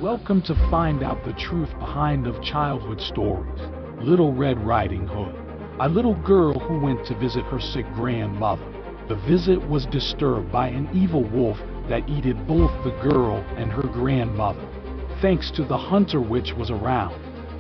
Welcome to find out the truth behind of childhood stories. Little Red Riding Hood. A little girl who went to visit her sick grandmother. The visit was disturbed by an evil wolf that eated both the girl and her grandmother. Thanks to the hunter which was around,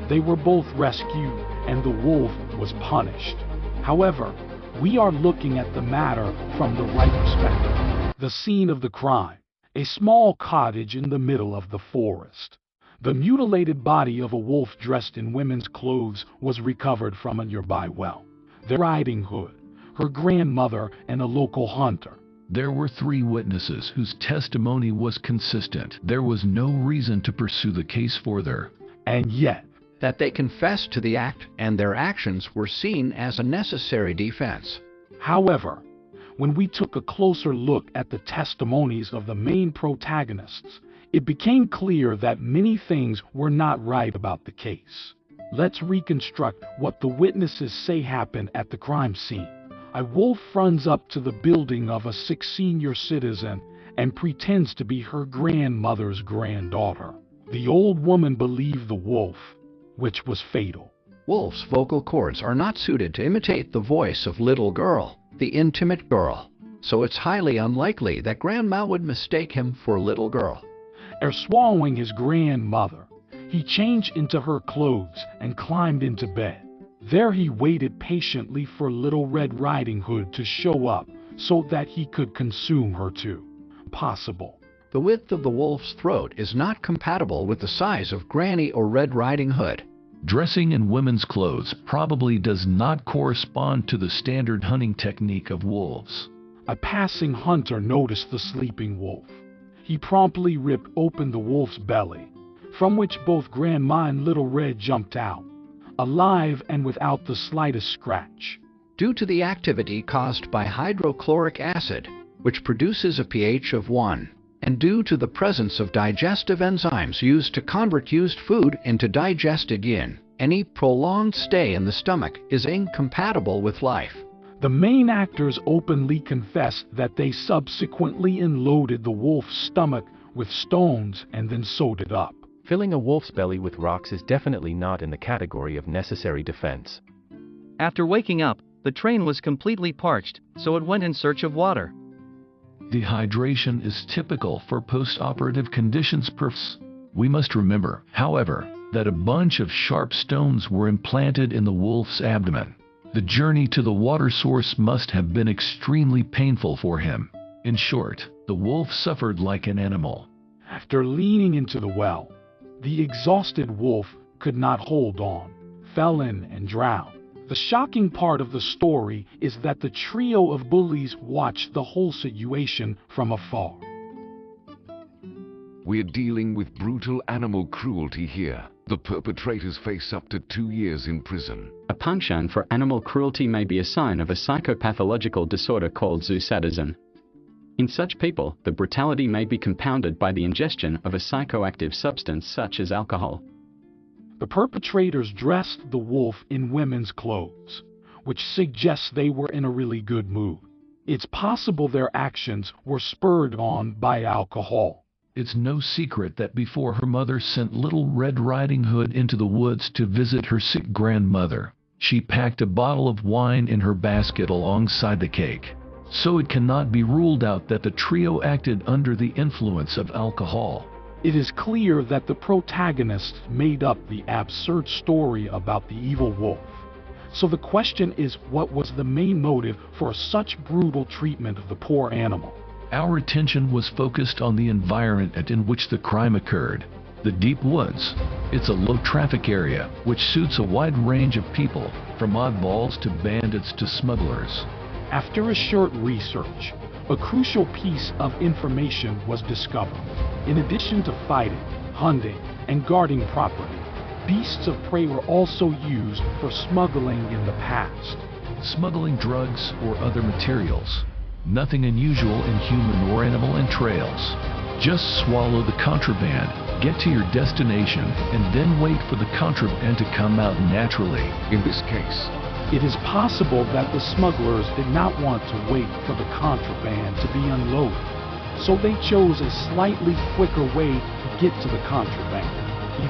they were both rescued and the wolf was punished. However, we are looking at the matter from the right perspective. The scene of the crime. A small cottage in the middle of the forest. The mutilated body of a wolf dressed in women's clothes was recovered from a nearby well. The Riding Hood, her grandmother, and a local hunter. There were 3 witnesses whose testimony was consistent. There was no reason to pursue the case further. And yet, that they confessed to the act and their actions were seen as a necessary defense. However, when we took a closer look at the testimonies of the main protagonists, it became clear that many things were not right about the case. Let's reconstruct what the witnesses say happened at the crime scene. A wolf runs up to the building of a sick senior citizen and pretends to be her grandmother's granddaughter. The old woman believed the wolf, which was fatal. Wolf's vocal cords are not suited to imitate the voice of little girl, the intimate girl, so it's highly unlikely that Grandma would mistake him for little girl. After swallowing his grandmother, he changed into her clothes and climbed into bed. There he waited patiently for Little Red Riding Hood to show up so that he could consume her too. Possible. The width of the wolf's throat is not compatible with the size of Granny or Red Riding Hood. Dressing in women's clothes probably does not correspond to the standard hunting technique of wolves. A passing hunter noticed the sleeping wolf. He promptly ripped open the wolf's belly, from which both Grandma and Little Red jumped out, alive and without the slightest scratch. Due to the activity caused by hydrochloric acid, which produces a pH of 1, and due to the presence of digestive enzymes used to convert used food into digested yin, any prolonged stay in the stomach is incompatible with life. The main actors openly confess that they subsequently unloaded the wolf's stomach with stones and then sewed it up. Filling a wolf's belly with rocks is definitely not in the category of necessary defense. After waking up, the train was completely parched, so it went in search of water. Dehydration is typical for post-operative conditions. We must remember, however, that a bunch of sharp stones were implanted in the wolf's abdomen. The journey to the water source must have been extremely painful for him. In short, the wolf suffered like an animal. After leaning into the well, the exhausted wolf could not hold on, fell in and drowned. The shocking part of the story is that the trio of bullies watched the whole situation from afar. We're dealing with brutal animal cruelty here. The perpetrators face up to 2 years in prison. A penchant for animal cruelty may be a sign of a psychopathological disorder called zoosadism. In such people, the brutality may be compounded by the ingestion of a psychoactive substance such as alcohol. The perpetrators dressed the wolf in women's clothes, which suggests they were in a really good mood. It's possible their actions were spurred on by alcohol. It's no secret that before her mother sent Little Red Riding Hood into the woods to visit her sick grandmother, she packed a bottle of wine in her basket alongside the cake. So it cannot be ruled out that the trio acted under the influence of alcohol. It is clear that the protagonists made up the absurd story about the evil wolf. So the question is, what was the main motive for such brutal treatment of the poor animal? Our attention was focused on the environment in which the crime occurred, the deep woods. It's a low-traffic area, which suits a wide range of people, from oddballs to bandits to smugglers. After a short research, a crucial piece of information was discovered. In addition to fighting, hunting, and guarding property, beasts of prey were also used for smuggling in the past. Smuggling drugs or other materials. Nothing unusual in human or animal entrails. Just swallow the contraband, get to your destination, and then wait for the contraband to come out naturally. In this case, it is possible that the smugglers did not want to wait for the contraband to be unloaded. so they chose a slightly quicker way to get to the contraband.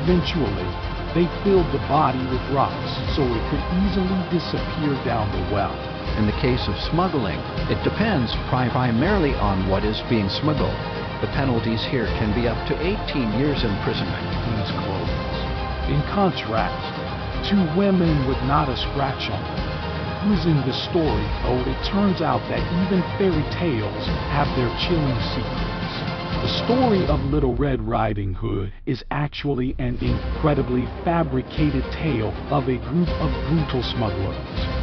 Eventually, they filled the body with rocks so it could easily disappear down the well. In the case of smuggling, it depends primarily on what is being smuggled. The penalties here can be up to 18 years imprisonment. These clothes. In contrast, two women with not a scratch on them. Using the story, though, it turns out that even fairy tales have their chilling secrets. The story of Little Red Riding Hood is actually an incredibly fabricated tale of a group of brutal smugglers.